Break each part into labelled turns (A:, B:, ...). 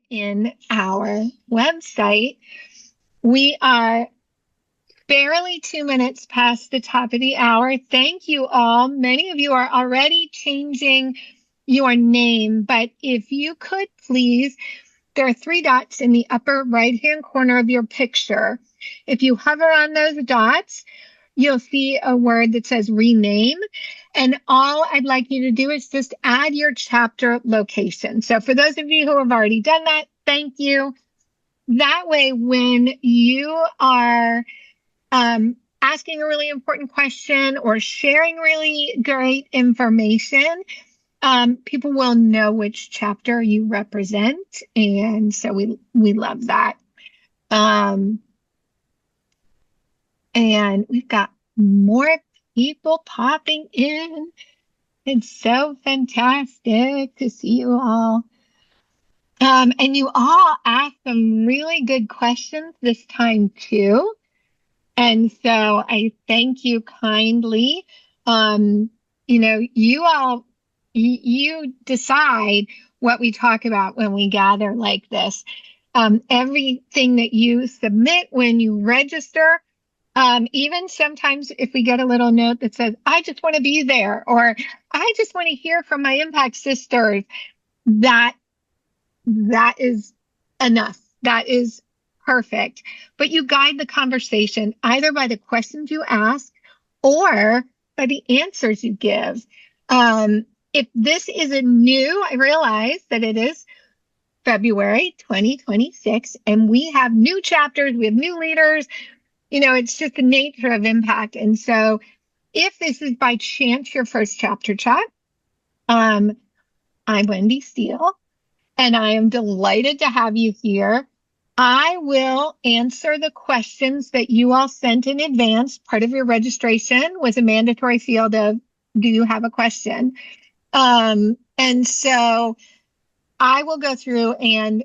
A: in our website. We are barely 2 minutes past the top of the hour. Thank you all. Many of you are already changing your name, but if you could please, there are 3 dots in the upper right-hand corner of your picture. If you hover on those dots, you'll see a word that says rename. And all I'd like you to do is just add your chapter location. So for those of you who have already done that, thank you. That way, when you are asking a really important question or sharing really great information, people will know which chapter you represent. And so we love that. And we've got more people popping in. It's so fantastic to see you all. And you all asked some really good questions this time too. And so I thank you kindly. You all, you decide what we talk about when we gather like this. Everything that you submit when you register, even sometimes if we get a little note that says, I just want to be there, or I just want to hear from my Impact Sisters, that is enough. That is perfect. But you guide the conversation either by the questions you ask or by the answers you give. If this is a new, I realize that it is February 2026, and we have new chapters, we have new leaders. It's just the nature of Impact. And so if this is by chance your first chapter chat, I'm Wendy Steele, and I am delighted to have you here. I will answer the questions that you all sent in advance. Part of your registration was a mandatory field of, do you have a question? And so I will go through and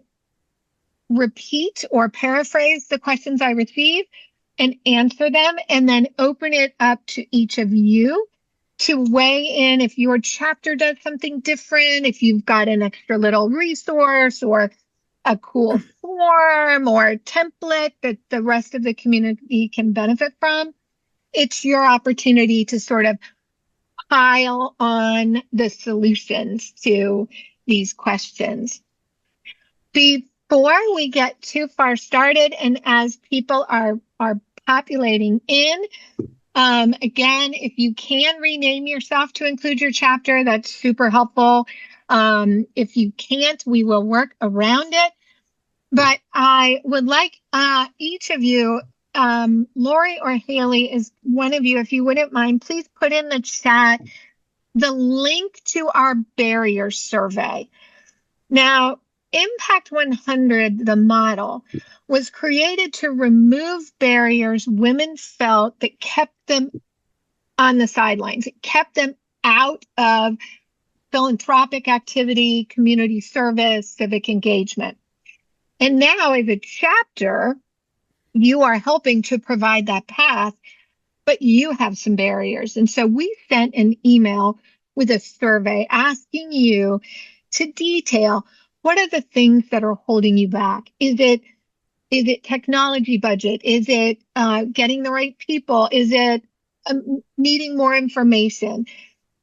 A: repeat or paraphrase the questions I receive and answer them, and then open it up to each of you to weigh in if your chapter does something different, if you've got an extra little resource or a cool form or template that the rest of the community can benefit from. It's your opportunity to sort of pile on the solutions to these questions. Before we get too far started, and as people are populating in, again, if you can rename yourself to include your chapter, that's super helpful. If you can't, we will work around it. But I would like each of you, Lori or Haley is one of you, if you wouldn't mind, please put in the chat the link to our barrier survey. Now, Impact 100, the model, was created to remove barriers women felt that kept them on the sidelines. It kept them out of philanthropic activity, community service, civic engagement. And now as a chapter, you are helping to provide that path, but you have some barriers. And so we sent an email with a survey asking you to detail what are the things that are holding you back. Is it technology budget? Is it getting the right people? Is it needing more information?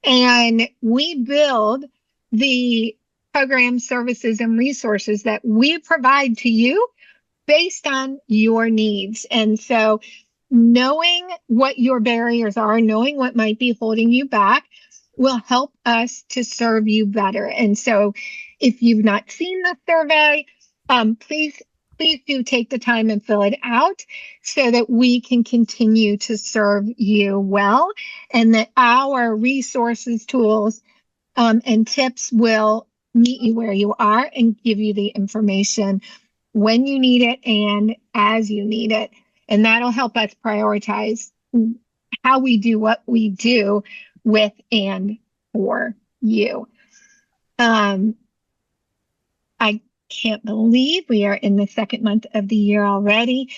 A: And we build the programs, services, and resources that we provide to you based on your needs. And so knowing what your barriers are, knowing what might be holding you back will help us to serve you better. And so if you've not seen the survey, please do take the time and fill it out so that we can continue to serve you well, and that our resources, tools, and tips will meet you where you are and give you the information when you need it and as you need it. And that'll help us prioritize how we do what we do with and for you. I can't believe we are in the second month of the year already.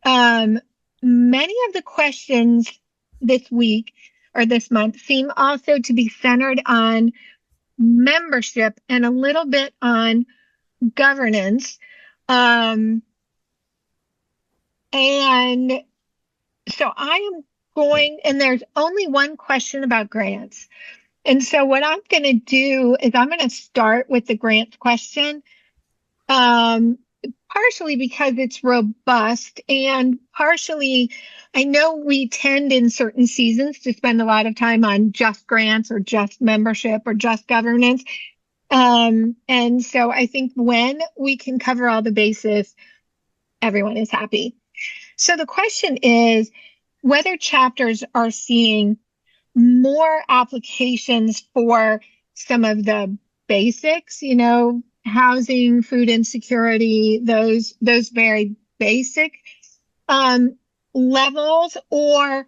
A: Many of the questions this week or this month seem also to be centered on membership and a little bit on governance. And so I am going, and there's only one question about grants. And so what I'm going to do is I'm going to start with the grants question, partially because it's robust, and partially I know we tend in certain seasons to spend a lot of time on just grants or just membership or just governance. And so I think when we can cover all the bases, everyone is happy. So the question is whether chapters are seeing more applications for some of the basics, housing, food insecurity, those very basic levels, or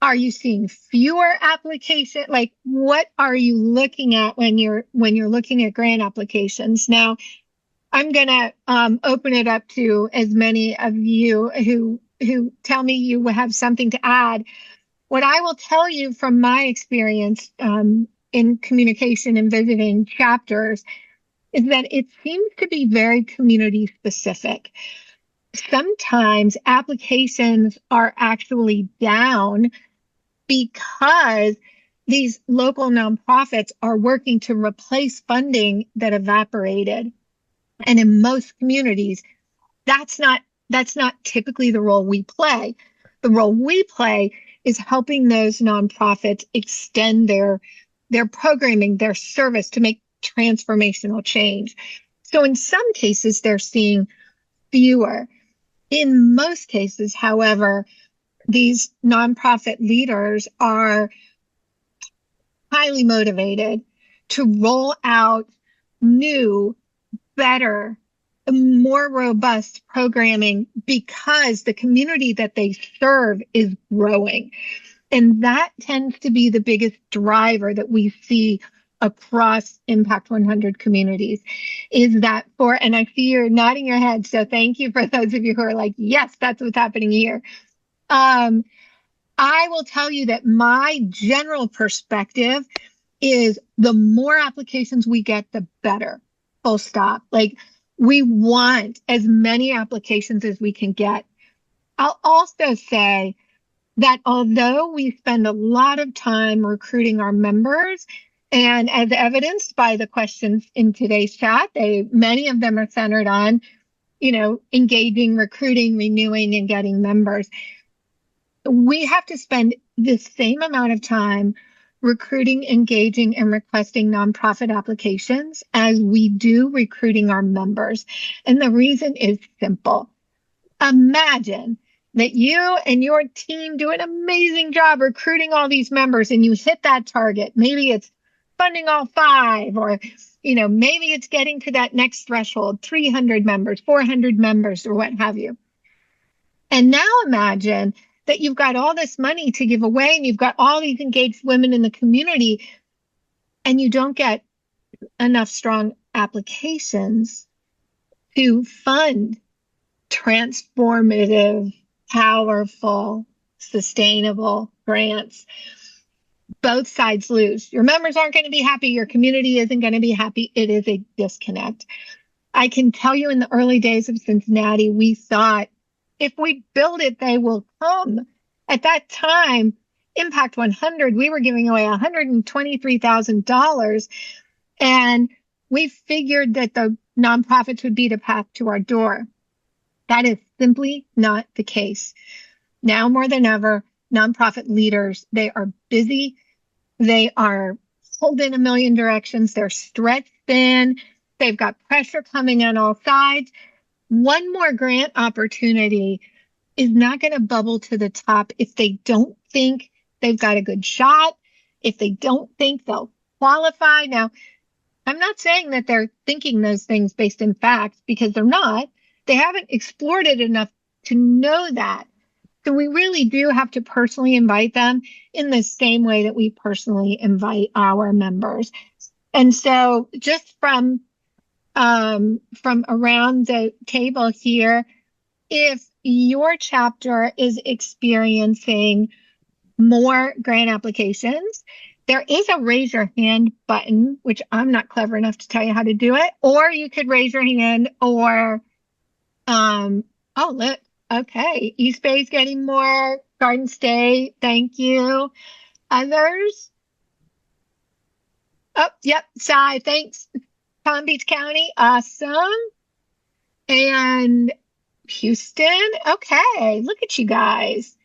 A: are you seeing fewer applications? Like, what are you looking at when you're looking at grant applications? Now, I'm gonna open it up to as many of you who tell me you have something to add. What I will tell you from my experience in communication and visiting chapters is that it seems to be very community specific. Sometimes applications are actually down because these local nonprofits are working to replace funding that evaporated. And in most communities, that's not typically the role we play. The role we play is helping those nonprofits extend their programming, their service to make transformational change. So in some cases, they're seeing fewer. In most cases, however, these nonprofit leaders are highly motivated to roll out new, better, more robust programming because the community that they serve is growing. And that tends to be the biggest driver that we see across Impact 100 communities is that and I see you're nodding your head, so thank you for those of you who are like, yes, that's what's happening here. I will tell you that my general perspective is the more applications we get, the better, full stop. Like, we want as many applications as we can get. I'll also say that although we spend a lot of time recruiting our members, and as evidenced by the questions in today's chat, many of them are centered on, engaging, recruiting, renewing, and getting members. We have to spend the same amount of time recruiting, engaging, and requesting nonprofit applications as we do recruiting our members. And the reason is simple. Imagine that you and your team do an amazing job recruiting all these members and you hit that target. Maybe it's funding all 5, or, maybe it's getting to that next threshold, 300 members, 400 members, or what have you. And now imagine that you've got all this money to give away and you've got all these engaged women in the community and you don't get enough strong applications to fund transformative, powerful, sustainable grants. Both sides lose. Your members aren't going to be happy. Your community isn't going to be happy. It is a disconnect. I can tell you in the early days of Cincinnati, we thought, if we build it, they will come. At that time, Impact 100, we were giving away $123,000. And we figured that the nonprofits would be the path to our door. That is simply not the case. Now more than ever, nonprofit leaders, they are busy. They are pulled in a million directions. They're stretched thin. They've got pressure coming on all sides. One more grant opportunity is not going to bubble to the top if they don't think they've got a good shot, if they don't think they'll qualify. Now, I'm not saying that they're thinking those things based in facts, because they're not. They haven't explored it enough to know that. So we really do have to personally invite them in the same way that we personally invite our members. And so just from around the table here, if your chapter is experiencing more grant applications, There is a raise your hand button, which I'm not clever enough to tell you how to do it. Or you could raise your hand or, oh, look, okay. East Bay's getting more. Garden State, thank you. Others? Oh, yep, Cy, thanks. Palm Beach County, awesome. And Houston, okay, look at you guys.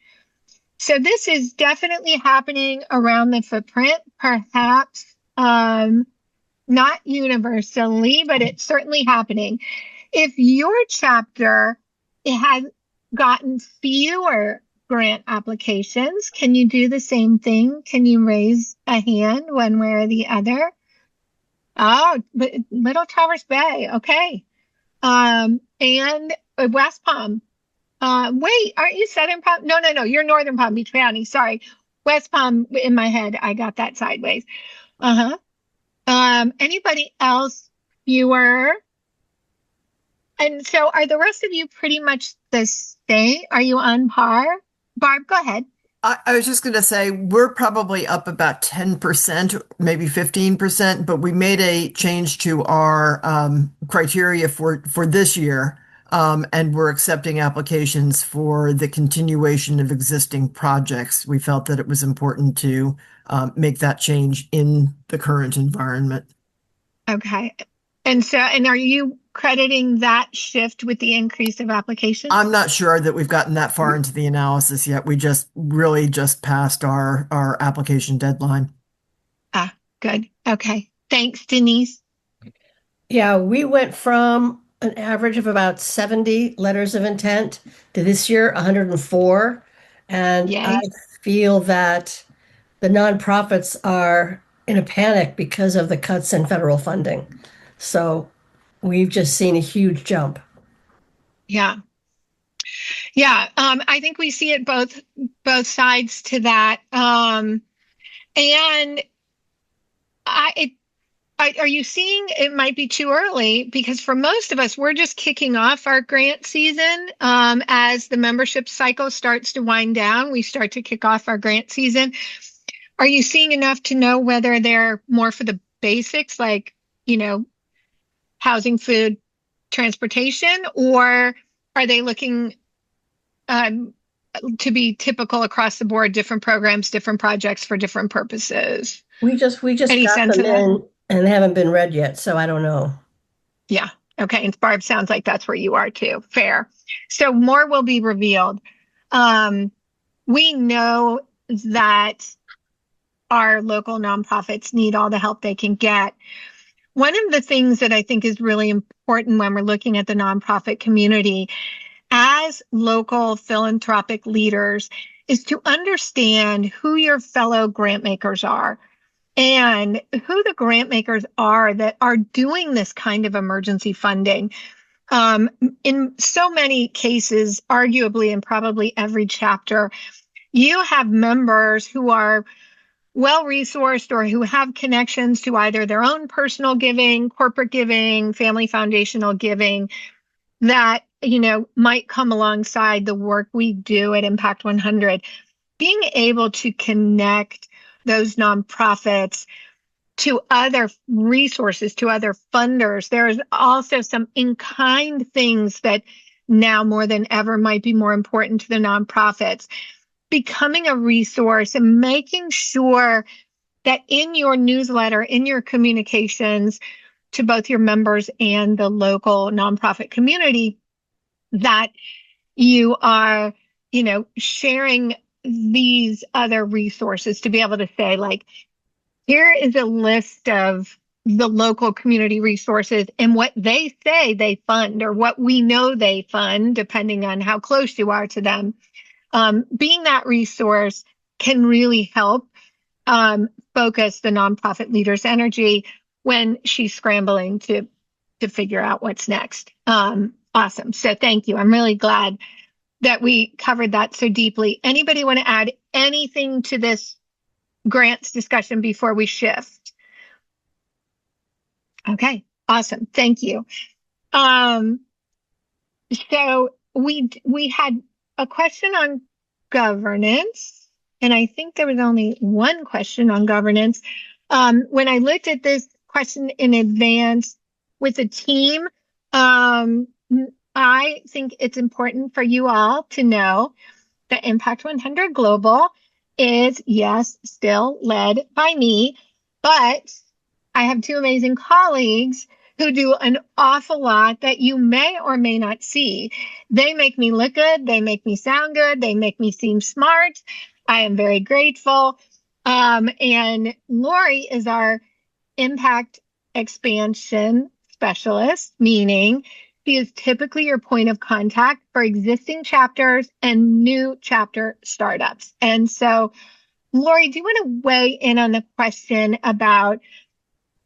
A: So this is definitely happening around the footprint, perhaps not universally, but it's certainly happening. If your chapter has gotten fewer grant applications, can you do the same thing? Can you raise a hand one way or the other? Oh, but Little Traverse Bay, okay. And West Palm. Wait, aren't you Southern Palm? No, you're Northern Palm Beach County. Sorry. West Palm in my head. I got that sideways. Uh-huh. Anybody else fewer? And so are the rest of you pretty much the same? Are you on par? Barb, go ahead.
B: I was just going to say we're probably up about 10%, maybe 15%, but we made a change to our criteria for this year, and we're accepting applications for the continuation of existing projects. We felt that it was important to make that change in the current environment.
A: Okay. And are you crediting that shift with the increase of applications?
B: I'm not sure that we've gotten that far into the analysis yet. We just really just passed our application deadline.
A: Ah, good. Okay. Thanks, Denise.
C: Yeah, we went from an average of about 70 letters of intent to this year 104. And
A: Yay.
C: I feel that the nonprofits are in a panic because of the cuts in federal funding. So we've just seen a huge jump.
A: Yeah. Yeah. I think we see it both sides to that. And are you seeing it might be too early? Because for most of us, we're just kicking off our grant season. As the membership cycle starts to wind down, we start to kick off our grant season. Are you seeing enough to know whether they're more for the basics, like, housing, food, transportation, or are they looking to be typical across the board, different programs, different projects for different purposes?
C: We just
A: Any
C: got
A: sense
C: them
A: of that?
C: in and they haven't been read yet, so I don't know.
A: Yeah. Okay. And Barb, sounds like that's where you are too. Fair. So more will be revealed. We know that our local nonprofits need all the help they can get. One of the things that I think is really important when we're looking at the nonprofit community as local philanthropic leaders is to understand who your fellow grant makers are and who the grant makers are that are doing this kind of emergency funding. In so many cases, arguably in probably every chapter, you have members who are well-resourced or who have connections to either their own personal giving, corporate giving, family foundational giving that, might come alongside the work we do at Impact 100. Being able to connect those nonprofits to other resources, to other funders. There's also some in-kind things that now more than ever might be more important to the nonprofits. Becoming a resource and making sure that in your newsletter, in your communications to both your members and the local nonprofit community, that you are, sharing these other resources to be able to say, like, here is a list of the local community resources and what they say they fund or what we know they fund, depending on how close you are to them. Being that resource can really help focus the nonprofit leader's energy when she's scrambling to figure out what's next. Awesome. So thank you. I'm really glad that we covered that so deeply. Anybody want to add anything to this grants discussion before we shift? Okay, awesome. Thank you. So we had a question on governance, and I think there was only one question on governance. When I looked at this question in advance with the team, I think it's important for you all to know that Impact 100 Global is, yes, still led by me, but I have two amazing colleagues who do an awful lot that you may or may not see. They make me look good. They make me sound good. They make me seem smart. I am very grateful. And Lori is our impact expansion specialist, meaning she is typically your point of contact for existing chapters and new chapter startups. And so, Lori, do you want to weigh in on the question about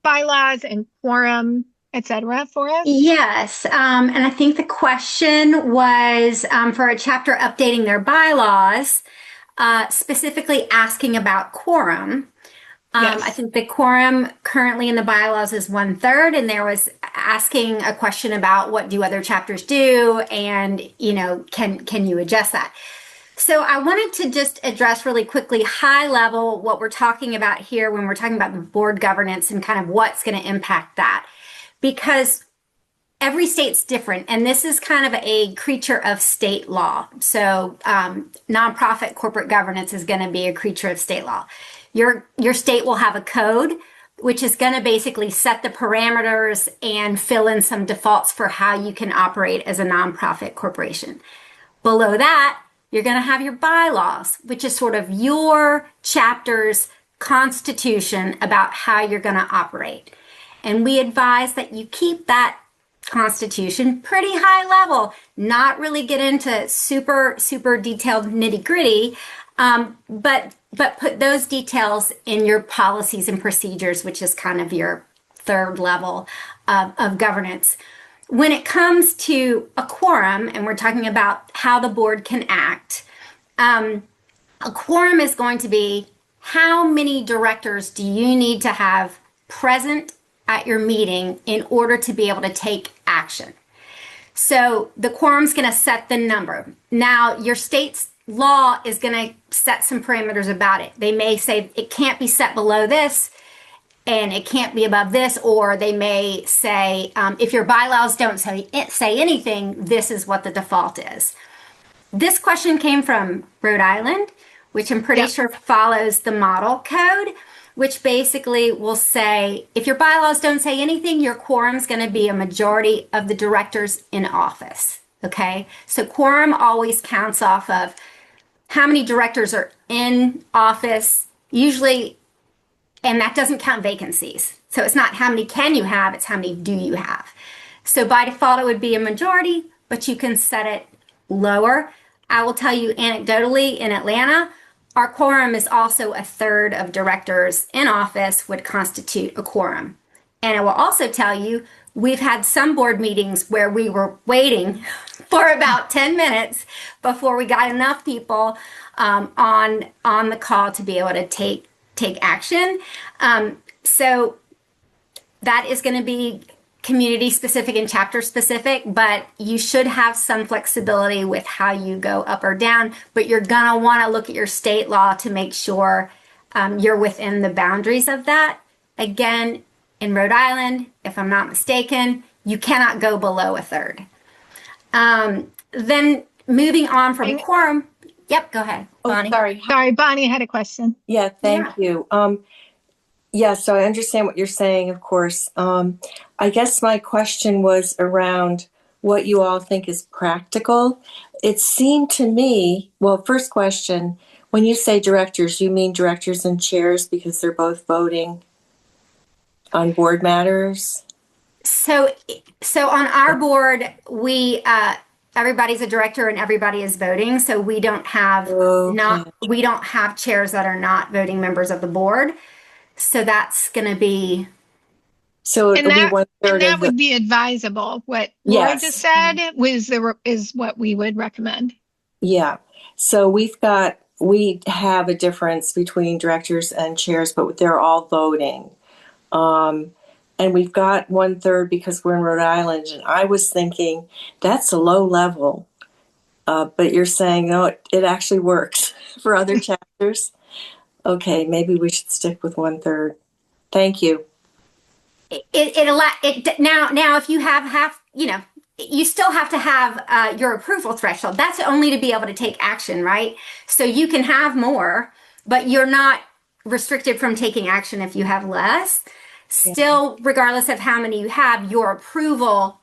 A: bylaws and quorum, et cetera, for us?
D: Yes, and I think the question was for a chapter updating their bylaws, specifically asking about quorum.
A: Yes.
D: I think the quorum currently in the bylaws is 1/3, and there was asking a question about what do other chapters do, and can you adjust that? So I wanted to just address really quickly, high level, what we're talking about here when we're talking about the board governance and kind of what's going to impact that, because every state's different, and this is kind of a creature of state law. So nonprofit corporate governance is going to be a creature of state law. Your state will have a code, which is going to basically set the parameters and fill in some defaults for how you can operate as a nonprofit corporation. Below that, you're going to have your bylaws, which is sort of your chapter's constitution about how you're going to operate. And we advise that you keep that constitution pretty high level, not really get into super detailed nitty gritty, but put those details in your policies and procedures, which is kind of your third level of governance. When it comes to a quorum, and we're talking about how the board can act, a quorum is going to be how many directors do you need to have present at your meeting in order to be able to take action. So the quorum's going to set the number. Now, your state's law is going to set some parameters about it. They may say it can't be set below this, and it can't be above this, or they may say, if your bylaws don't say anything, this is what the default is. This question came from Rhode Island, which I'm pretty sure follows the model code, which basically will say, if your bylaws don't say anything, your quorum's going to be a majority of the directors in office. Okay, so quorum always counts off of how many directors are in office, usually. And that doesn't count vacancies. So it's not how many can you have, it's how many do you have. So by default, it would be a majority, but you can set it lower. I will tell you anecdotally, in Atlanta, our quorum is also 1/3 of directors in office would constitute a quorum. And I will also tell you, we've had some board meetings where we were waiting for about 10 minutes before we got enough people on the call to be able to take action. So that is going to be community specific and chapter specific, but you should have some flexibility with how you go up or down, but you're going to want to look at your state law to make sure you're within the boundaries of that. Again, in Rhode Island, if I'm not mistaken, you cannot go below 1/3. Then moving on from quorum. Yep, go ahead, Bonnie.
A: Sorry, Bonnie had a question.
E: Yeah, thank you. Yeah, so I understand what you're saying, of course. I guess my question was around what you all think is practical. It seemed to me, well, first question, when you say directors, you mean directors and chairs because they're both voting on board matters?
D: So on our board, we everybody's a director and everybody is voting. So we don't have we don't have chairs that are not voting members of the board. So that's going to be.
E: So it'll be 1/3
A: and that
E: of
A: would be advisable. What Laura
E: Yes.
A: just said is what we would recommend.
E: Yeah. So we have a difference between directors and chairs, but they're all voting. And we've got 1/3 because we're in Rhode Island. And I was thinking that's a low level. But you're saying, no, it actually works for other chapters. Okay, maybe we should stick with 1/3. Thank you.
D: Now if you have you still have to have your approval threshold. That's only to be able to take action, right? So you can have more, but you're not restricted from taking action if you have less. Still, regardless of how many you have, your approval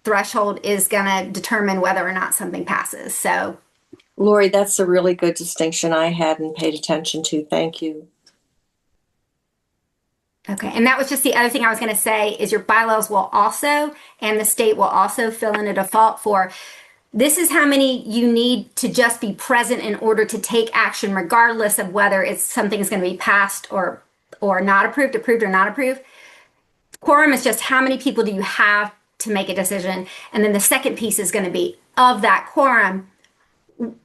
D: threshold is going to determine whether or not something passes. So,
E: Lori, that's a really good distinction I hadn't paid attention to. Thank you.
D: okay. And that was just the other thing I was going to say is your bylaws will also, and the state will also fill in a default for this is how many you need to just be present in order to take action, regardless of whether it's something is going to be passed or not approved or not approved. Quorum is just how many people do you have to make a decision. And then the second piece is going to be of that quorum,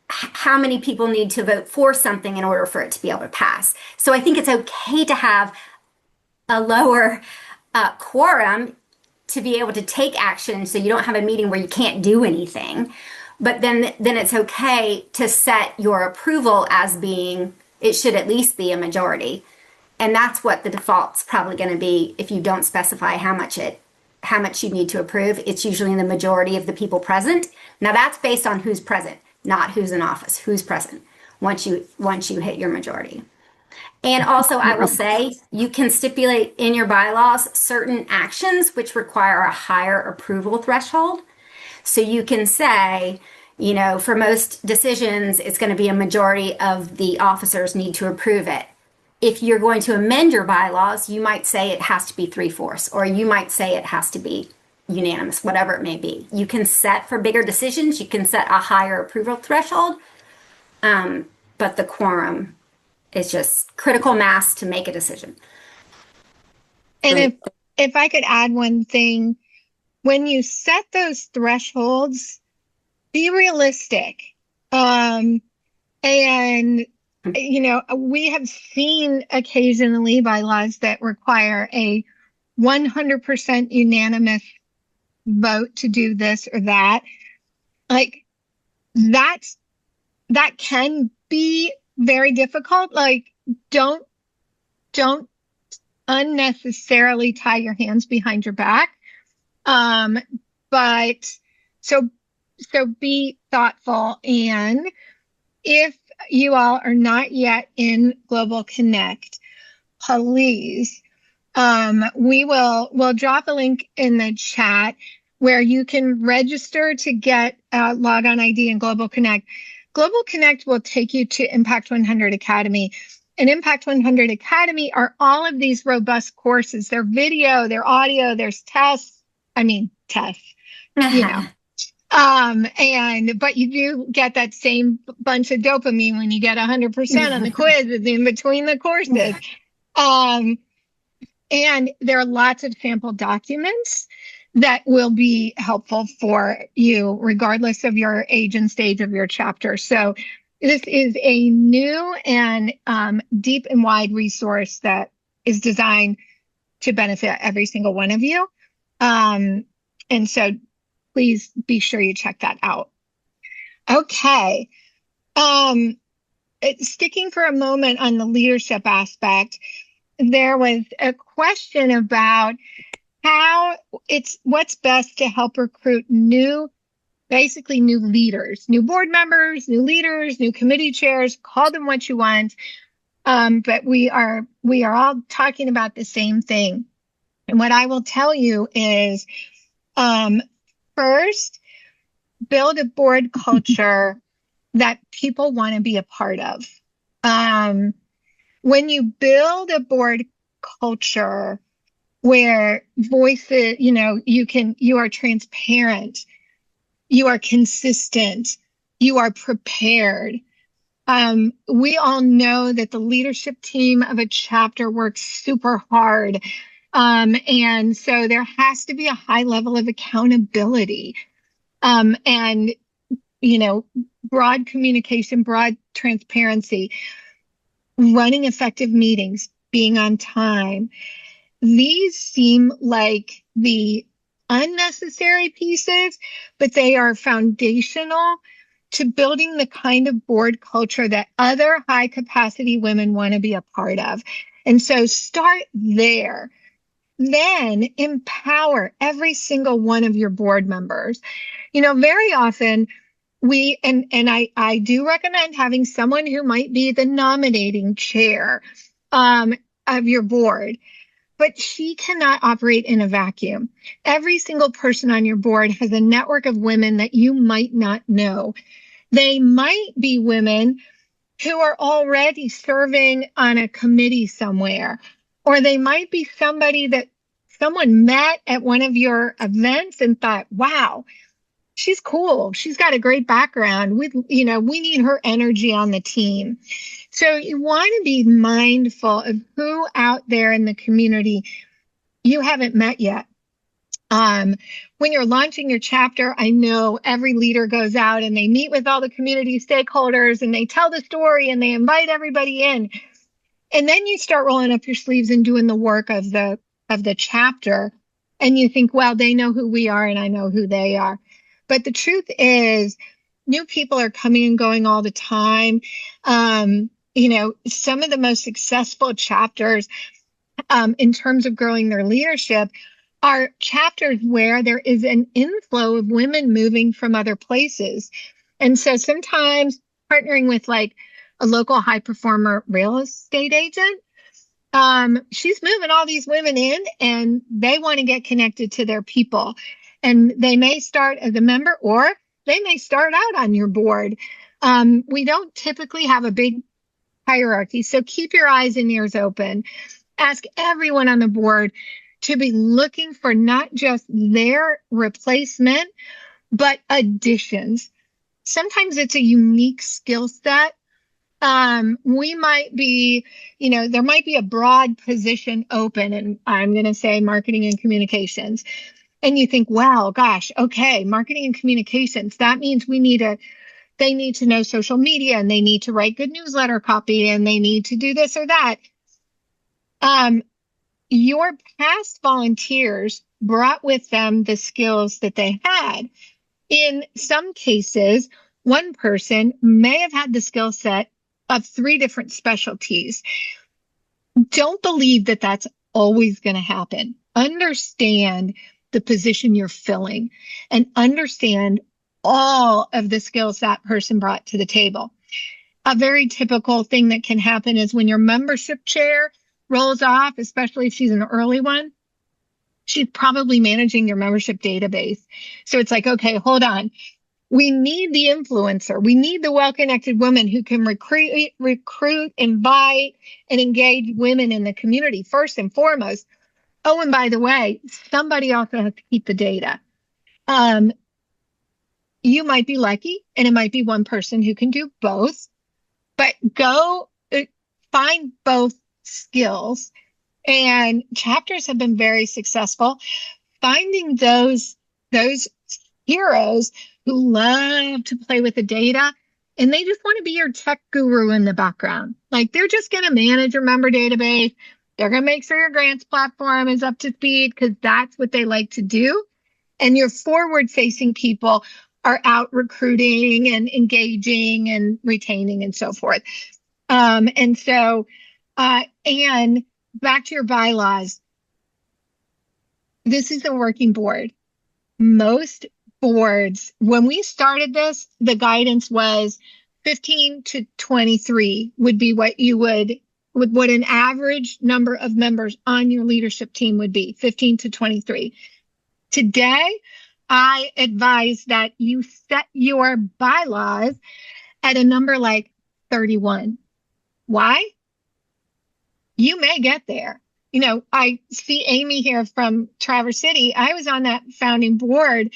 D: how many people need to vote for something in order for it to be able to pass. So I think it's okay to have a lower quorum to be able to take action so you don't have a meeting where you can't do anything. But then it's okay to set your approval as being, it should at least be a majority. And that's what the default's probably going to be if you don't specify how much you need to approve. It's usually in the majority of the people present. Now that's based on who's present, not who's in office, who's present once you hit your majority. And also, I will say you can stipulate in your bylaws certain actions which require a higher approval threshold. So you can say, for most decisions, it's going to be a majority of the officers need to approve it. If you're going to amend your bylaws, you might say it has to be 3/4, or you might say it has to be unanimous, whatever it may be. You can set for bigger decisions, you can set a higher approval threshold, but the quorum is just critical mass to make a decision.
A: And if I could add one thing, when you set those thresholds, be realistic. And we have seen occasionally bylaws that require a 100% unanimous vote to do this or that. Like that can be very difficult. Like don't unnecessarily tie your hands behind your back. But so be thoughtful. And if you all are not yet in Global Connect, please, we'll drop a link in the chat where you can register to get a logon ID in Global Connect. Global Connect will take you to Impact 100 Academy. And Impact 100 Academy are all of these robust courses. They're video, they're audio, there's tests. But you do get that same bunch of dopamine when you get 100% on the quiz in between the courses. And there are lots of sample documents that will be helpful for you, regardless of your age and stage of your chapter. So this is a new and deep and wide resource that is designed to benefit every single one of you. And so please be sure you check that out. Okay. Sticking for a moment on the leadership aspect, there was a question about what's best to help recruit new leaders, new board members, new leaders, new committee chairs, call them what you want. But we are all talking about the same thing. And what I will tell you is, first, build a board culture that people want to be a part of. When you build a board culture where voices, you are transparent, you are consistent, you are prepared. We all know that the leadership team of a chapter works super hard. And so there has to be a high level of accountability, and, broad communication, broad transparency, running effective meetings, being on time. These seem like the unnecessary pieces, but they are foundational to building the kind of board culture that other high capacity women want to be a part of. And so start there. Then empower every single one of your board members. Very often I do recommend having someone who might be the nominating chair of your board, but she cannot operate in a vacuum. Every single person on your board has a network of women that you might not know. They might be women who are already serving on a committee somewhere, or they might be somebody that someone met at one of your events and thought, wow, she's cool. She's got a great background. We need her energy on the team. So you want to be mindful of who out there in the community you haven't met yet. When you're launching your chapter, I know every leader goes out and they meet with all the community stakeholders and they tell the story and they invite everybody in. And then you start rolling up your sleeves and doing the work of the chapter. And you think, well, they know who we are and I know who they are. But the truth is, new people are coming and going all the time. Some of the most successful chapters in terms of growing their leadership are chapters where there is an inflow of women moving from other places. And so sometimes partnering with like a local high performer real estate agent, she's moving all these women in and they want to get connected to their people. And they may start as a member or they may start out on your board. We don't typically have a big hierarchy, so keep your eyes and ears open. Ask everyone on the board to be looking for not just their replacement, but additions. Sometimes it's a unique skill set. We might be, there might be a broad position open, and I'm going to say marketing and communications. And you think, wow, gosh, okay, marketing and communications, that means they need to know social media and they need to write good newsletter copy and they need to do this or that. Your past volunteers brought with them the skills that they had. In some cases, one person may have had the skill set of 3 different specialties. Don't believe that that's always going to happen. Understand the position you're filling and understand all of the skills that person brought to the table. A very typical thing that can happen is when your membership chair rolls off, especially if she's an early one, she's probably managing your membership database. So it's like, okay, hold on. We need the influencer. We need the well-connected woman who can recruit, invite, and engage women in the community first and foremost. Oh, and by the way, somebody also has to keep the data. You might be lucky, and it might be one person who can do both, but go find both skills. And chapters have been very successful finding those heroes who love to play with the data and they just want to be your tech guru in the background. Like they're just going to manage your member database. They're going to make sure your grants platform is up to speed because that's what they like to do. And your forward-facing people are out recruiting and engaging and retaining and so forth. And back to your bylaws. This is a working board. Most boards, when we started this, the guidance was 15 to 23 would be what an average number of members on your leadership team would be, 15 to 23. Today, I advise that you set your bylaws at a number like 31. Why? You may get there. I see Amy here from Traverse City. I was on that founding board.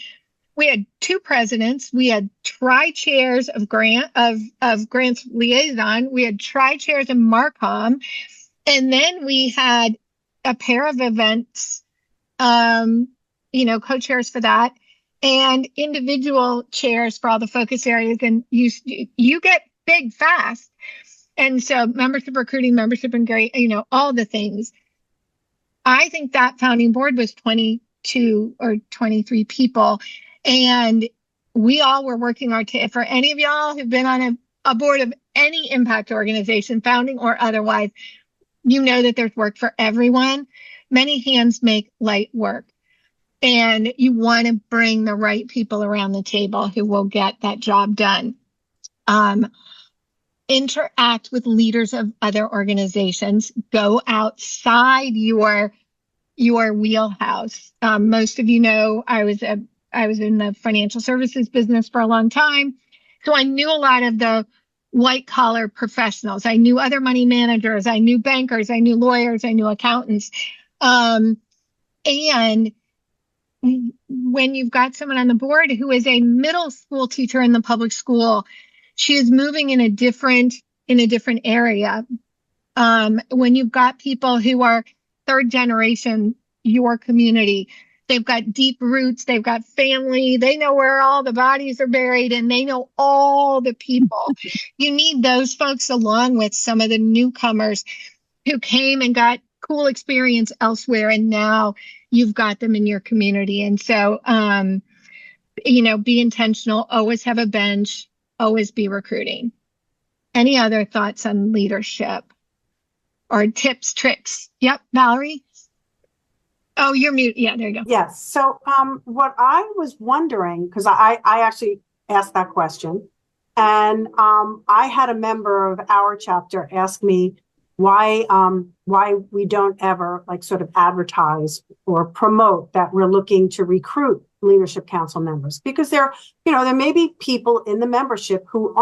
A: We had 2 presidents. We had tri-chairs of grants liaison. We had tri-chairs in Marcom. And then we had a pair of events, co-chairs for that, and individual chairs for all the focus areas. And you get big fast. And so membership recruiting, membership and great, all the things. I think that founding board was 22 or 23 people. And we all were working our tail. For any of y'all who've been on a board of any impact organization, founding or otherwise, you know that there's work for everyone. Many hands make light work. And you want to bring the right people around the table who will get that job done. Interact with leaders of other organizations. Go outside your wheelhouse. Most of you know I was in the financial services business for a long time, so I knew a lot of the white collar professionals. I knew other money managers. I knew bankers. I knew lawyers. I knew accountants. And when you've got someone on the board who is a middle school teacher in the public school, she is moving in a different area. When you've got people who are third generation, your community, they've got deep roots, they've got family, they know where all the bodies are buried, and they know all the people. You need those folks along with some of the newcomers who came and got cool experience elsewhere, and now you've got them in your community. And so, be intentional, always have a bench, always be recruiting. Any other thoughts on leadership or tips, tricks? Yep, Valerie? Oh, you're mute. Yeah, there you go.
F: Yes. So what I was wondering, because I actually asked that question, and I had a member of our chapter ask me why we don't ever sort of advertise or promote that we're looking to recruit leadership council members, because there may be people in the membership who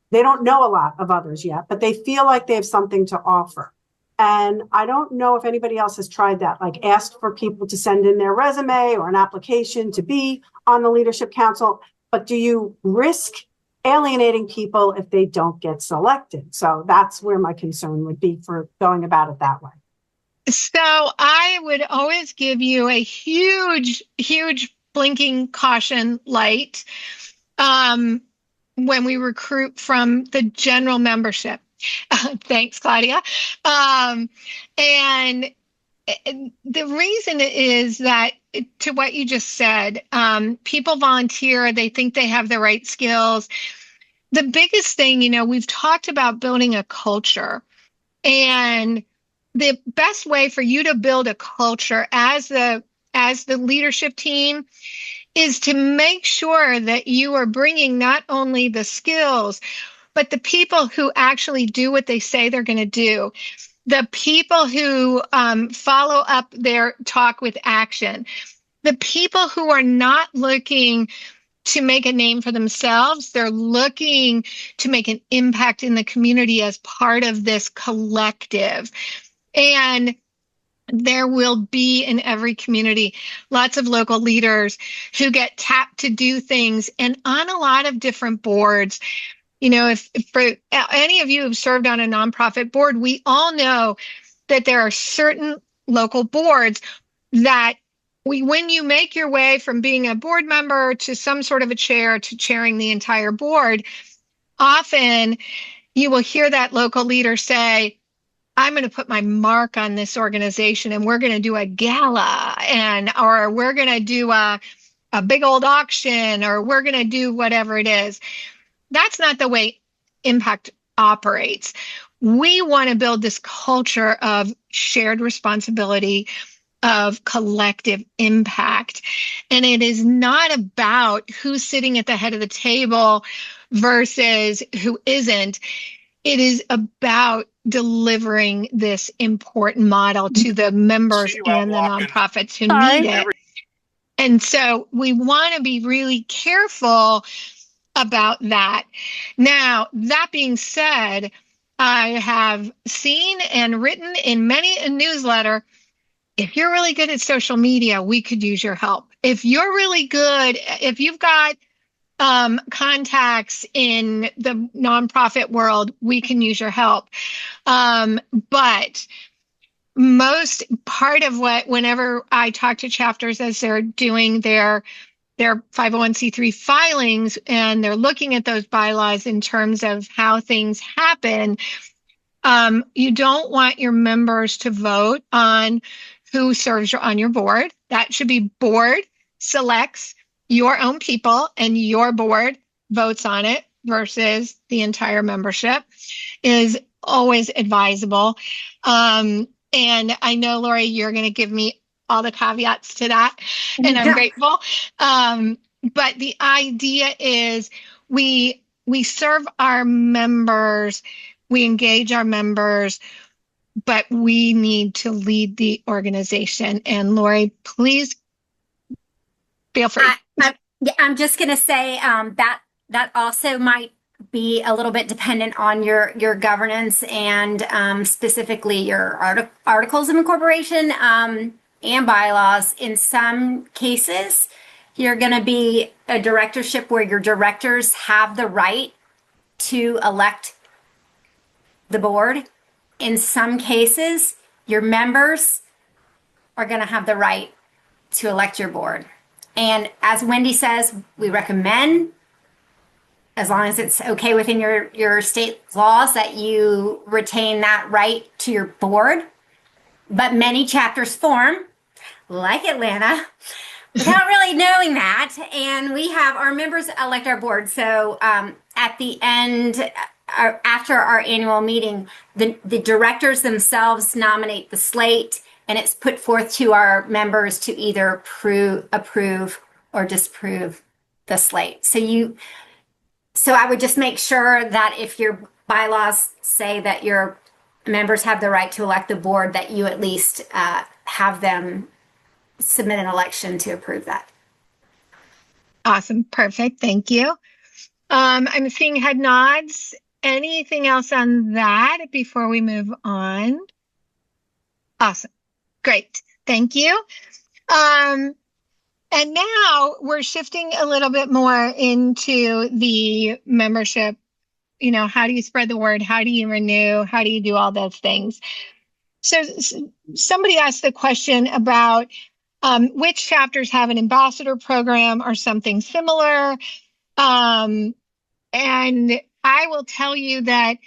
F: they don't know a lot of others yet, but they feel like they have something to offer. And I don't know if anybody else has tried that, asked for people to send in their resume or an application to be on the leadership council, but do you risk alienating people if they don't get selected? So that's where my concern would be for going about it that way.
A: So I would always give you a huge, huge blinking caution light when we recruit from the general membership. Thanks, Claudia. And the reason is that, to what you just said, people volunteer, they think they have the right skills. The biggest thing, we've talked about building a culture, and the best way for you to build a culture as the leadership team is to make sure that you are bringing not only the skills, but the people who actually do what they say they're going to do, the people who follow up their talk with action, the people who are not looking to make a name for themselves, they're looking to make an impact in the community as part of this collective. And there will be in every community lots of local leaders who get tapped to do things, and on a lot of different boards. If for any of you who've served on a nonprofit board, we all know that there are certain local boards that when you make your way from being a board member to some sort of a chair to chairing the entire board, often you will hear that local leader say, I'm going to put my mark on this organization, and we're going to do a gala, or we're going to do a big old auction, or we're going to do whatever it is. That's not the way impact operates. We want to build this culture of shared responsibility, of collective impact. And it is not about who's sitting at the head of the table versus who isn't. It is about delivering this important model to the members and the nonprofits who need it. And so we want to be really careful about that. Now, that being said, I have seen and written in many a newsletter, if you're really good at social media, we could use your help. If you're really good, if you've got contacts in the nonprofit world, we can use your help. But most part of whenever I talk to chapters as they're doing their 501c3 filings, and they're looking at those bylaws in terms of how things happen, you don't want your members to vote on who serves on your board. That should be board selects your own people and your board votes on it versus the entire membership is always advisable. And I know, Lori, you're going to give me all the caveats to that, and I'm
D: Yeah.
A: grateful. But the idea is we serve our members, we engage our members, but we need to lead the organization. And Lori, please feel free.
D: I'm just going to say that also might be a little bit dependent on your governance and specifically your articles of incorporation and bylaws. In some cases, you're going to be a directorship where your directors have the right to elect the board. In some cases, your members are going to have the right to elect your board. And as Wendy says, we recommend, as long as it's okay within your state laws, that you retain that right to your board. But many chapters form, like Atlanta, without really knowing that. And we have our members elect our board. So at the end, after our annual meeting, the directors themselves nominate the slate, and it's put forth to our members to either approve or disapprove the slate. So I would just make sure that if your bylaws say that your members have the right to elect the board, that you at least have them submit an election to approve that.
A: Awesome. Perfect. Thank you. I'm seeing head nods. Anything else on that before we move on? Awesome. Great. Thank you. And now we're shifting a little bit more into the membership. You know, how do you spread the word? How do you renew? How do you do all those things? So somebody asked the question about which chapters have an ambassador program or something similar. And I will tell you that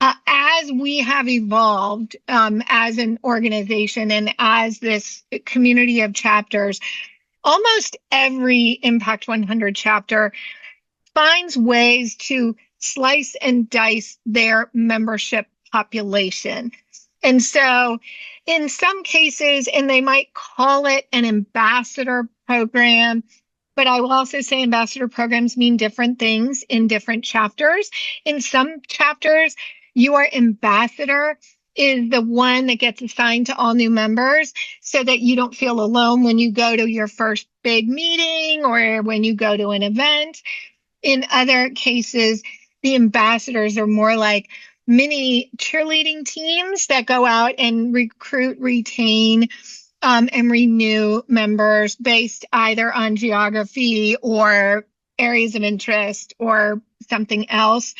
A: as we have evolved as an organization and as this community of chapters, almost every Impact 100 chapter finds ways to slice and dice their membership population. And so in some cases, and they might call it an ambassador program, but I will also say ambassador programs mean different things in different chapters. In some chapters, your ambassador is the one that gets assigned to all new members so that you don't feel alone when you go to your first big meeting or when you go to an event. In other cases, the ambassadors are more like mini cheerleading teams that go out and recruit, retain, and renew members based either on geography or areas of interest or something else.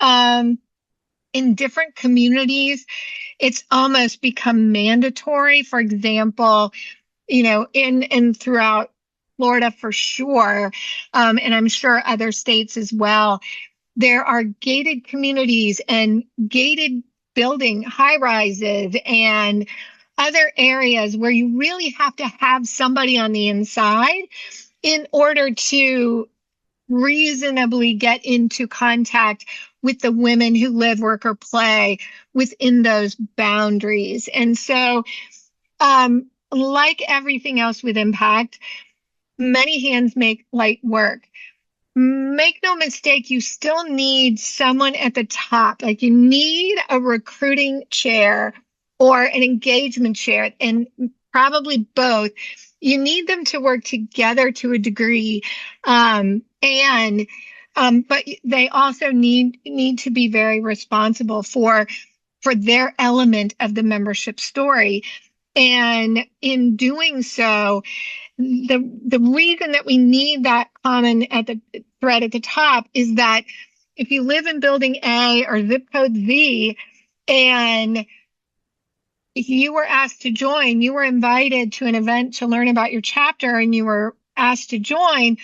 A: In different communities, it's almost become mandatory. For example, you know, in and throughout Florida for sure, and I'm sure other states as well, there are gated communities and gated building high rises and other areas where you really have to have somebody on the inside in order to reasonably get into contact with the women who live, work, or play within those boundaries. And so, like everything else with Impact, many hands make light work. Make no mistake, you still need someone at the top. Like you need a recruiting chair or an engagement chair, and probably both. You need them to work together to a degree. But they also need to be very responsible for their element of the membership story. And in doing so, the reason that we need that common thread at the top is that if you live in building A or zip code Z and you were asked to join, you were invited to an event to learn about your chapter and you were asked to join,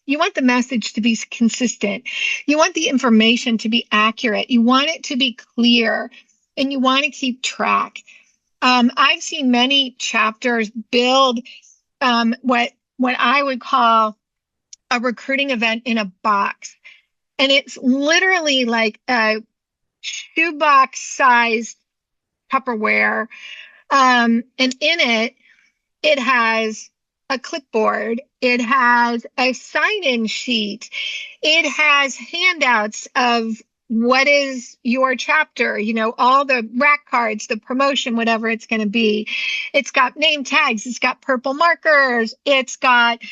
A: you want the message to be consistent. You want the information to be accurate. You want it to be clear, and you want to keep track. I've seen many chapters build what I would call a recruiting event in a box. And it's literally like a shoebox sized Tupperware. And in it, it has a clipboard. It has a sign-in sheet. It has handouts of what is your chapter, all the rack cards, the promotion, whatever it's going to be. It's got name tags. It's got purple markers. It's got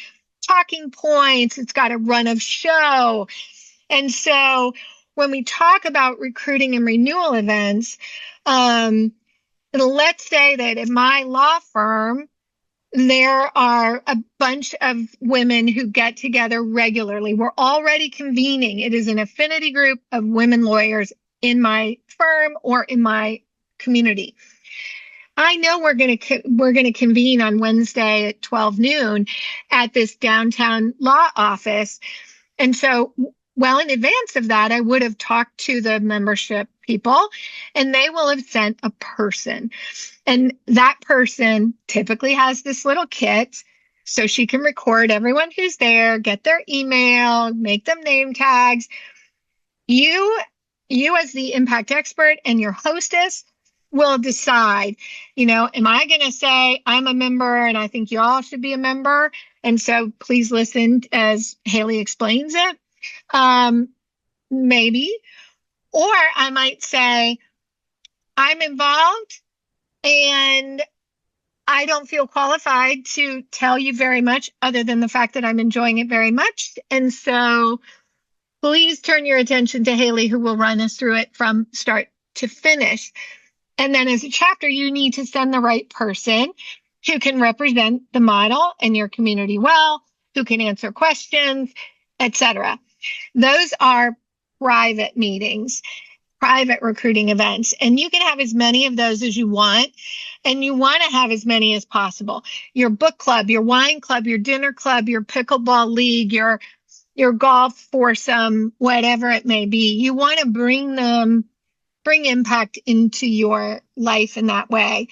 A: talking points. It's got a run of show. And so when we talk about recruiting and renewal events, let's say that at my law firm, there are a bunch of women who get together regularly. We're already convening. It is an affinity group of women lawyers in my firm or in my community. I know we're going to convene on Wednesday at 12 noon at this downtown law office. And so, well, in advance of that, I would have talked to the membership people, and they will have sent a person. And that person typically has this little kit, so she can record everyone who's there, get their email, make them name tags. You as the impact expert and your hostess will decide, am I going to say I'm a member and I think you all should be a member? And so please listen as Haley explains it. Maybe. Or I might say, I'm involved and I don't feel qualified to tell you very much other than the fact that I'm enjoying it very much. And so please turn your attention to Haley, who will run us through it from start to finish. And then as a chapter, you need to send the right person who can represent the model and your community well, who can answer questions, etc. Those are private meetings, private recruiting events, and you can have as many of those as you want, and you want to have as many as possible. Your book club, your wine club, your dinner club, your pickleball league, your golf foursome, whatever it may be. You want to bring impact into your life in that way.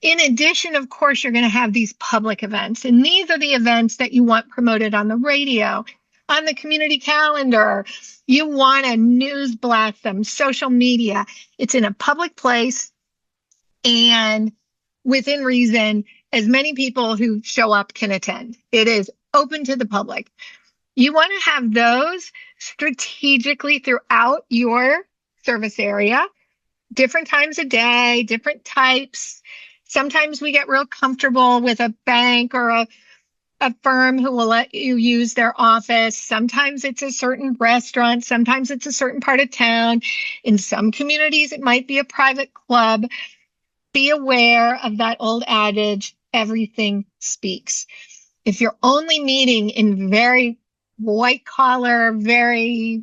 A: In addition, of course, you're going to have these public events, and these are the events that you want promoted on the radio, on the community calendar. You want to news blast them, social media. It's in a public place, and within reason, as many people who show up can attend. It is open to the public. You want to have those strategically throughout your service area, different times of day, different types. Sometimes we get real comfortable with a bank or a firm who will let you use their office. Sometimes it's a certain restaurant. Sometimes it's a certain part of town. In some communities, it might be a private club. Be aware of that old adage, everything speaks. If you're only meeting in very white collar, very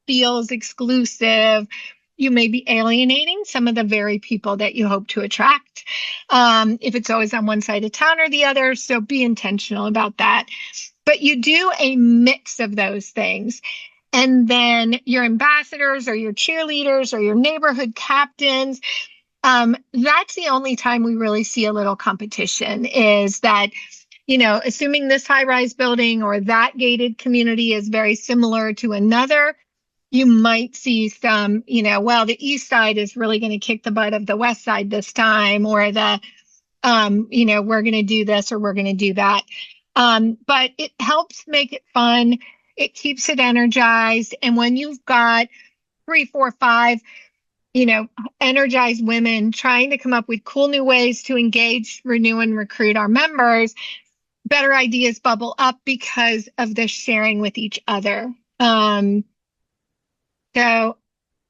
A: feels exclusive, you may be alienating some of the very people that you hope to attract. If it's always on one side of town or the other, so be intentional about that. But you do a mix of those things. And then your ambassadors or your cheerleaders or your neighborhood captains, that's the only time we really see a little competition, is that, assuming this high-rise building or that gated community is very similar to another, you might see some, the east side is really going to kick the butt of the west side this time, or we're going to do this or we're going to do that. But it helps make it fun. It keeps it energized. And when you've got 3, 4, 5, energized women trying to come up with cool new ways to engage, renew, and recruit our members, better ideas bubble up because of the sharing with each other. So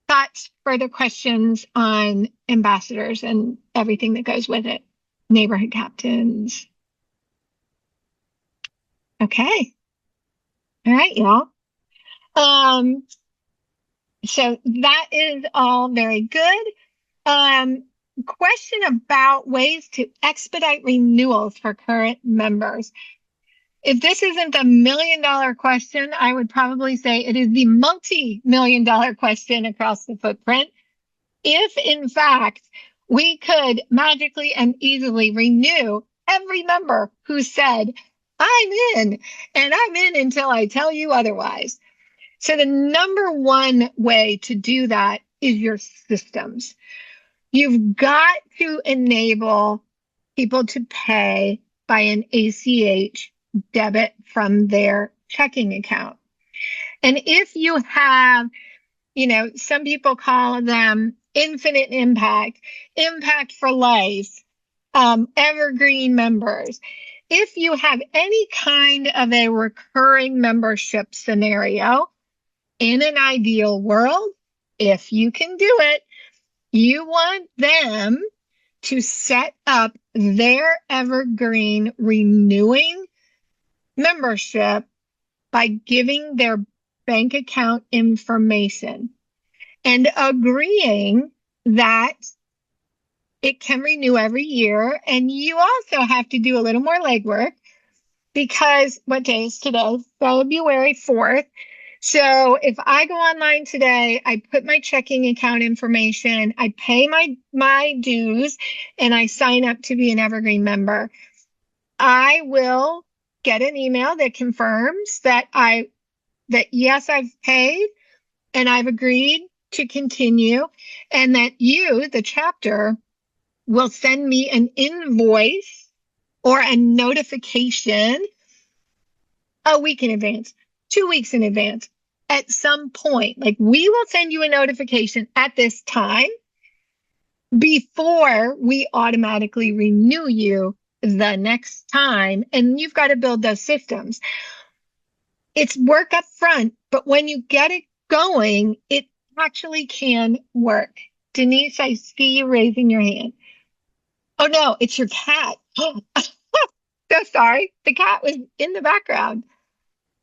A: thoughts, further questions on ambassadors and everything that goes with it? Neighborhood captains. Okay. All right, y'all. So that is all very good. Question about ways to expedite renewals for current members. If this isn't the $1 million question, I would probably say it is the multi-million-dollar question across the footprint. If, in fact, we could magically and easily renew every member who said, I'm in, and I'm in until I tell you otherwise. So the number one way to do that is your systems. You've got to enable people to pay by an ACH debit from their checking account. And if you have, some people call them infinite impact, impact for life, evergreen members. If you have any kind of a recurring membership scenario, in an ideal world, if you can do it, you want them to set up their evergreen renewing membership by giving their bank account information and agreeing that it can renew every year. And you also have to do a little more legwork because what day is today? February 4th. So if I go online today, I put my checking account information, I pay my dues, and I sign up to be an Evergreen member, I will get an email that confirms that yes, I've paid and I've agreed to continue, and that you, the chapter, will send me an invoice or a notification a week in advance, 2 weeks in advance, at some point. Like, we will send you a notification at this time before we automatically renew you the next time. And you've got to build those systems. It's work up front, but when you get it going, it actually can work. Denise, I see you raising your hand. Oh no, it's your cat. So sorry. The cat was in the background.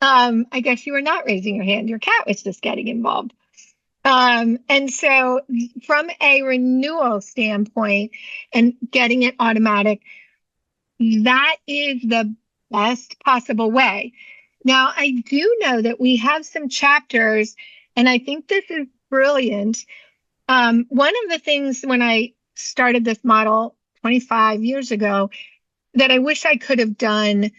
A: I guess you were not raising your hand. Your cat was just getting involved. And so from a renewal standpoint and getting it automatic, that is the best possible way. Now, I do know that we have some chapters, and I think this is brilliant. One of the things when I started this model 25 years ago that I wish I could have done,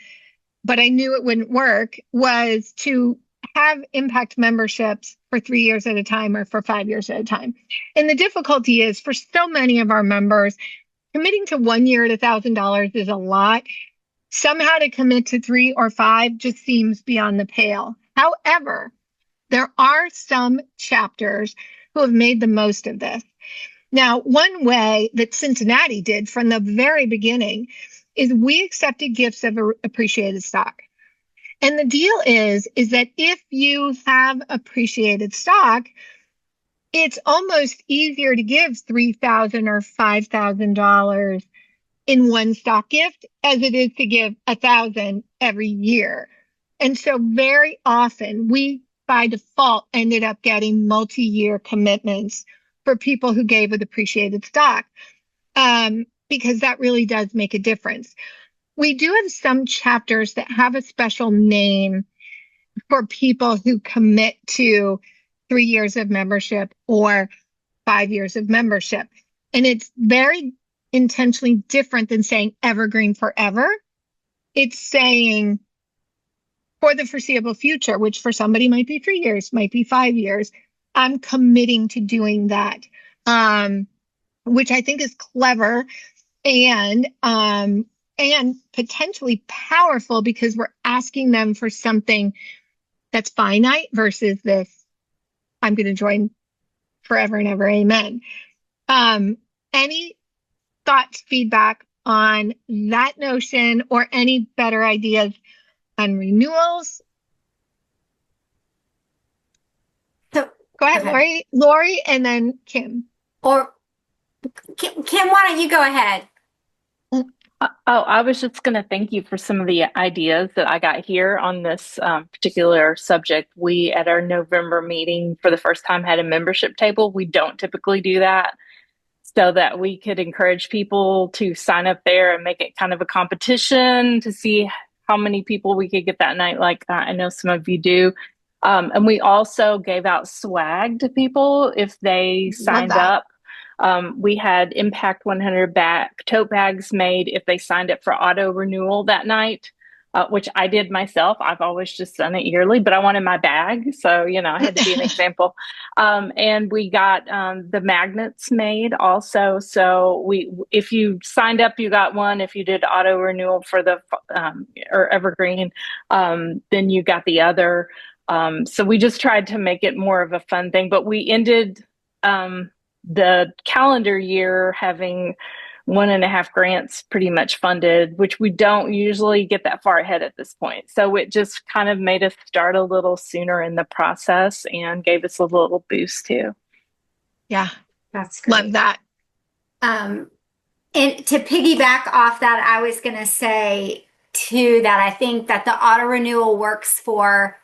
A: but I knew it wouldn't work, was to have impact memberships for 3 years at a time or for 5 years at a time. And the difficulty is, for so many of our members, committing to 1 year at $1,000 is a lot. Somehow to commit to 3 or 5 just seems beyond the pale. However, there are some chapters who have made the most of this. Now, one way that Cincinnati did from the very beginning is we accepted gifts of appreciated stock. And the deal is that if you have appreciated stock, it's almost easier to give $3,000 or $5,000 in one stock gift as it is to give $1,000 every year. And so very often we, by default, ended up getting multi-year commitments for people who gave with appreciated stock, because that really does make a difference. We do have some chapters that have a special name for people who commit to 3 years of membership or 5 years of membership. And it's very intentionally different than saying evergreen forever. It's saying for the foreseeable future, which for somebody might be 3 years, might be 5 years. I'm committing to doing that, which I think is clever and potentially powerful, because we're asking them for something that's finite versus this, I'm going to join forever and ever, amen. Any thoughts, feedback on that notion, or any better ideas on renewals?
D: So
A: Go ahead,
D: okay.
A: Lori, and then Kim.
D: Or Kim, why don't you go ahead?
G: I was just going to thank you for some of the ideas that I got here on this particular subject. We, at our November meeting, for the first time had a membership table. We don't typically do that, so that we could encourage people to sign up there and make it kind of a competition to see how many people we could get that night, like I know some of you do. And we also gave out swag to people if they signed up. We had Impact 100 tote bags made if they signed up for auto renewal that night. which I did myself. I've always just done it yearly, but I wanted my bag. So, I had to be an example. And we got the magnets made also. So if you signed up, you got one. If you did auto renewal for the or Evergreen, then you got the other. So we just tried to make it more of a fun thing, but we ended the calendar year having 1.5 grants pretty much funded, which we don't usually get that far ahead at this point. So it just kind of made us start a little sooner in the process and gave us a little boost too.
A: Yeah,
D: That's great.
A: love that.
D: And to piggyback off that, I was going to say too that I think that the auto renewal works for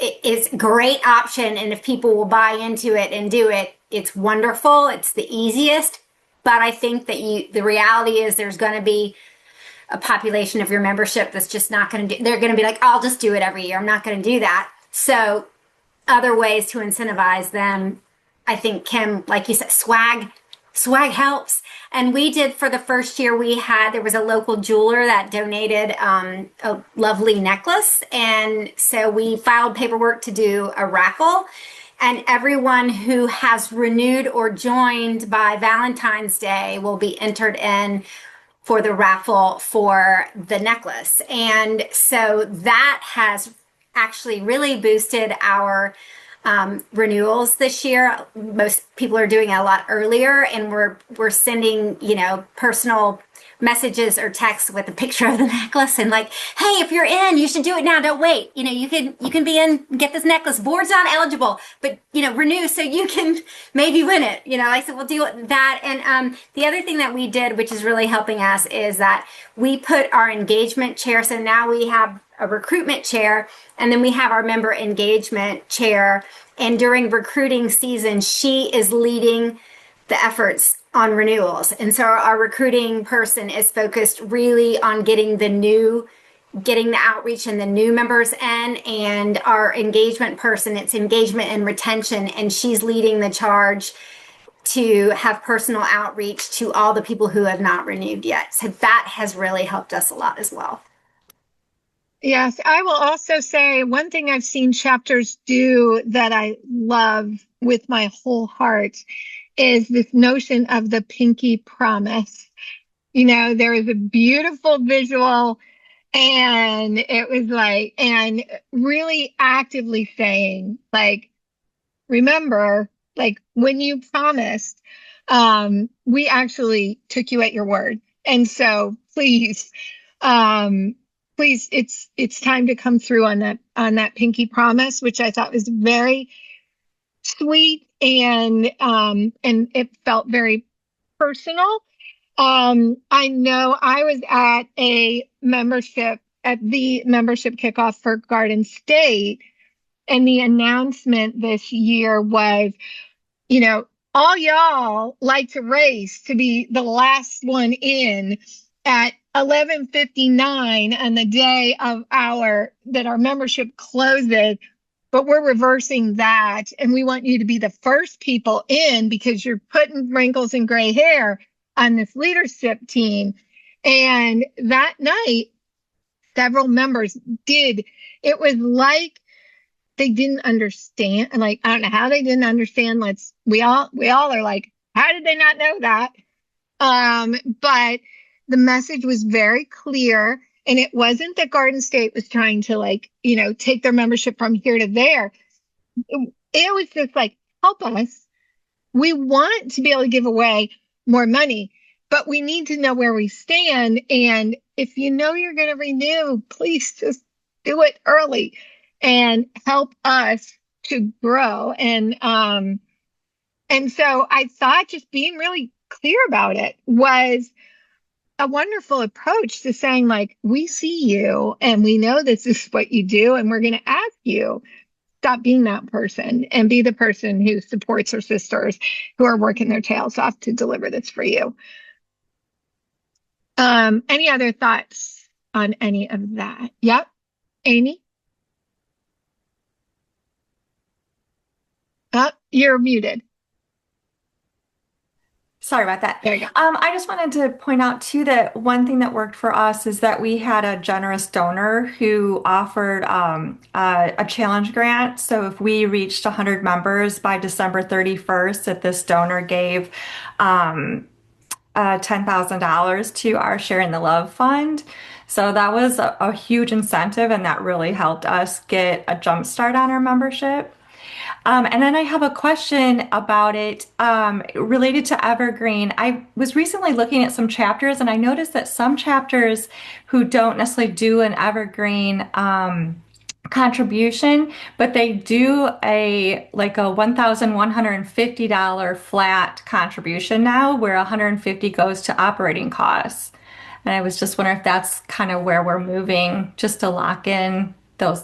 D: it's a great option, and if people will buy into it and do it, it's wonderful. It's the easiest. But I think that the reality is there's going to be a population of your membership that's just not going to do, they're going to be like, I'll just do it every year. I'm not going to do that. So other ways to incentivize them, I think, Kim, like you said, swag helps. And we did, for the first year there was a local jeweler that donated a lovely necklace. And so we filed paperwork to do a raffle. And everyone who has renewed or joined by Valentine's Day will be entered in for the raffle for the necklace. And so that has actually really boosted our renewals this year. Most people are doing it a lot earlier, and we're sending, personal messages or texts with a picture of the necklace and like, hey, if you're in, you should do it now. Don't wait. You can be in, get this necklace. Board's not eligible, but renew so you can maybe win it. I said, we'll do that. And the other thing that we did, which is really helping us, is that we put our engagement chair. So now we have a recruitment chair, and then we have our member engagement chair. And during recruiting season, she is leading the efforts on renewals. And so our recruiting person is focused really on getting the outreach and the new members in, and our engagement person, it's engagement and retention, and she's leading the charge to have personal outreach to all the people who have not renewed yet. So that has really helped us a lot as well.
A: Yes, I will also say one thing I've seen chapters do that I love with my whole heart is this notion of the pinky promise. There was a beautiful visual, and it was like, and really actively saying, like, remember, like, when you promised, we actually took you at your word. And so please, it's time to come through on that pinky promise, which I thought was very sweet, and it felt very personal. I know I was at the membership kickoff for Garden State, and the announcement this year was, all y'all like to race to be the last one in at 11:59 on the day of that our membership closes. But we're reversing that, and we want you to be the first people in because you're putting wrinkles and gray hair on this leadership team. And that night, several members did. It was like they didn't understand. And like, I don't know how they didn't understand. We all are like, how did they not know that? But the message was very clear. And it wasn't that Garden State was trying to take their membership from here to there. It was just like, help us. We want to be able to give away more money, but we need to know where we stand. And if you're going to renew, please just do it early and help us to grow. And so I thought just being really clear about it was a wonderful approach to saying, like, we see you and we know this is what you do, and we're going to ask you, stop being that person and be the person who supports her sisters who are working their tails off to deliver this for you. Any other thoughts on any of that? Yep. Amy? You're muted.
H: Sorry about that.
A: There you go.
H: I just wanted to point out too that one thing that worked for us is that we had a generous donor who offered a challenge grant. So if we reached 100 members by December 31st, that this donor gave $10,000 to our Sharing the Love Fund. So that was a huge incentive, and that really helped us get a jump start on our membership. And then I have a question about it related to Evergreen. I was recently looking at some chapters, and I noticed that some chapters who don't necessarily do an Evergreen contribution, but they do a $1,150 flat contribution now, where $150 goes to operating costs. And I was just wondering if that's kind of where we're moving, just to lock in those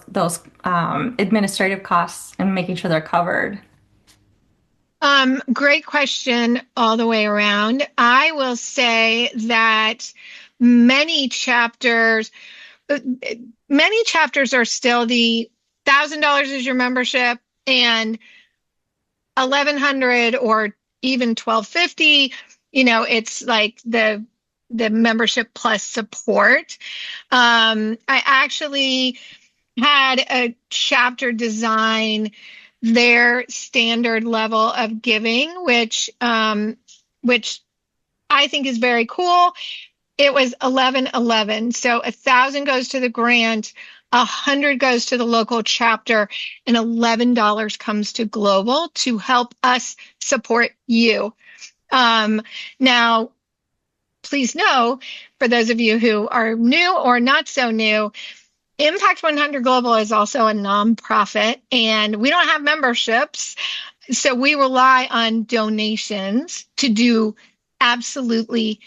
H: administrative costs and making sure they're covered.
A: Great question all the way around. I will say that many chapters are still the $1,000 is your membership, and $1,100 or even $1,250. It's like the membership plus support. I actually had a chapter design their standard level of giving, which I think is very cool. It was 11-11. So 1,000 goes to the grant, 100 goes to the local chapter, and $11 comes to Global to help us support you. Now, please know, for those of you who are new or not so new, Impact 100 Global is also a nonprofit, and we don't have memberships. So we rely on donations to do absolutely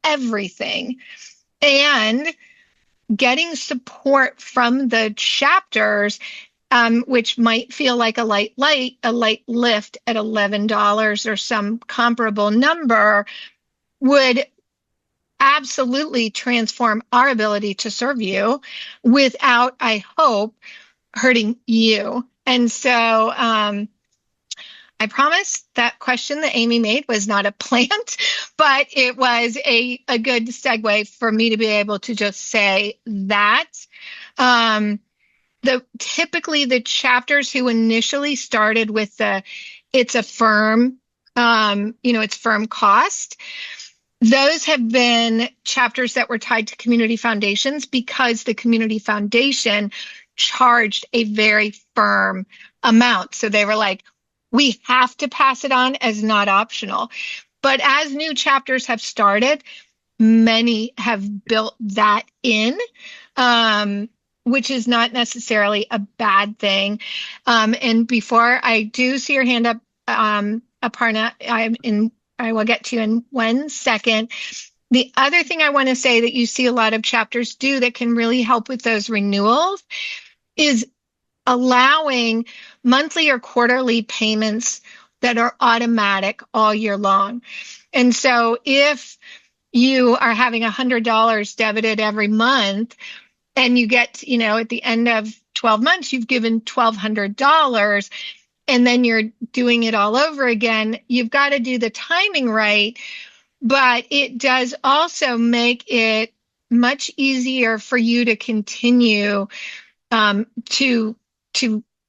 A: everything. And getting support from the chapters, which might feel like a light lift at $11 or some comparable number, would absolutely transform our ability to serve you without, I hope, hurting you. And so I promise that question that Amy made was not a plant, but it was a good segue for me to be able to just say that. Typically the chapters who initially started with it's a firm, it's firm cost. Those have been chapters that were tied to community foundations because the community foundation charged a very firm amount. So they were like, we have to pass it on as not optional. But as new chapters have started, many have built that in, which is not necessarily a bad thing. And before I do see your hand up, Aparna, I will get to you in 1 second. The other thing I want to say that you see a lot of chapters do that can really help with those renewals is allowing monthly or quarterly payments that are automatic all year long. And so if you are having $100 debited every month and you get, at the end of 12 months, you've given $1,200, and then you're doing it all over again, you've got to do the timing right. But it does also make it much easier for you to continue to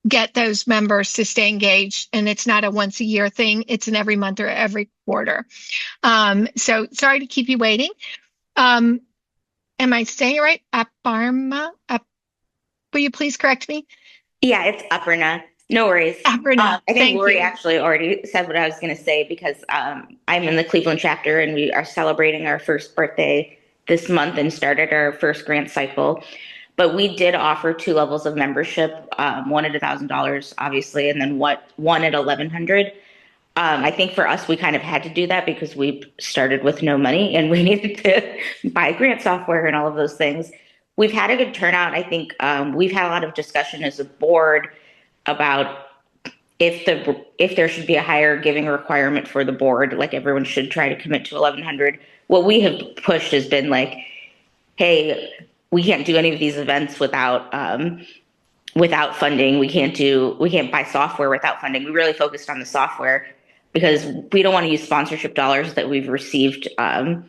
A: get those members to stay engaged. And it's not a once a year thing. It's an every month or every quarter. So sorry to keep you waiting. Am I saying it right? Aparna? Will you please correct me?
I: Yeah, it's Aparna. No worries.
A: Aparna,
I: I think
A: thank
I: Lori
A: you.
I: actually already said what I was going to say, because I'm in the Cleveland chapter and we are celebrating our first birthday this month and started our first grant cycle. But we did offer 2 levels of membership, one at $1,000, obviously, and then one at $1,100. I think for us, we kind of had to do that because we started with no money and we needed to buy grant software and all of those things. We've had a good turnout. I think we've had a lot of discussion as a board about if there should be a higher giving requirement for the board, like everyone should try to commit to $1,100. What we have pushed has been like, hey, we can't do any of these events without funding. We can't buy software without funding. We really focused on the software. because we don't want to use sponsorship dollars that we've received on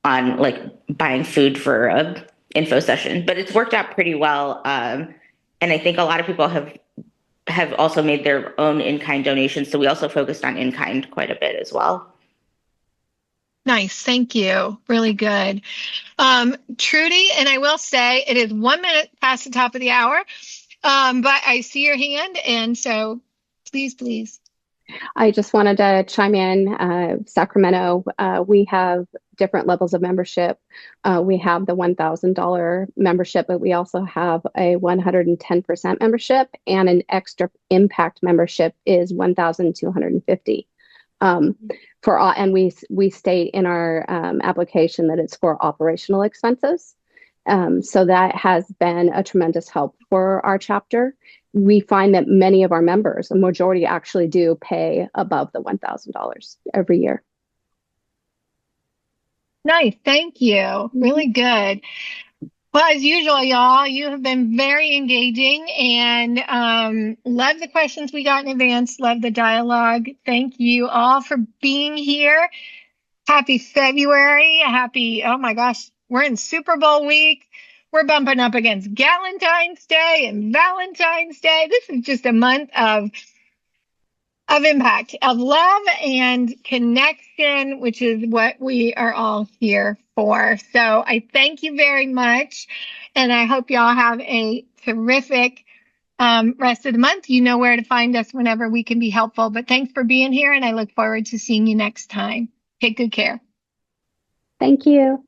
I: like buying food for a info session. But it's worked out pretty well, and I think a lot of people have also made their own in-kind donations. So we also focused on in-kind quite a bit as well.
A: Nice. Thank you. Really good. Trudy, and I will say it is 1 minute past the top of the hour, but I see your hand. And so please.
J: I just wanted to chime in. Sacramento, we have different levels of membership. We have the $1,000 membership, but we also have a 110% membership, and an extra impact membership is $1,250. For all, and we state in our application that it's for operational expenses. So that has been a tremendous help for our chapter. We find that many of our members, a majority, actually do pay above the $1,000 every year.
A: Nice. Thank you. Really good. Well, as usual, y'all, you have been very engaging, and love the questions we got in advance. Love the dialogue. Thank you all for being here. Happy February. Oh my gosh, we're in Super Bowl week. We're bumping up against Galentine's Day and Valentine's Day. This is just a month of impact, of love and connection, which is what we are all here for. So I thank you very much, and I hope y'all have a terrific rest of the month. You know where to find us whenever we can be helpful. But thanks for being here, and I look forward to seeing you next time. Take good care.
J: Thank you.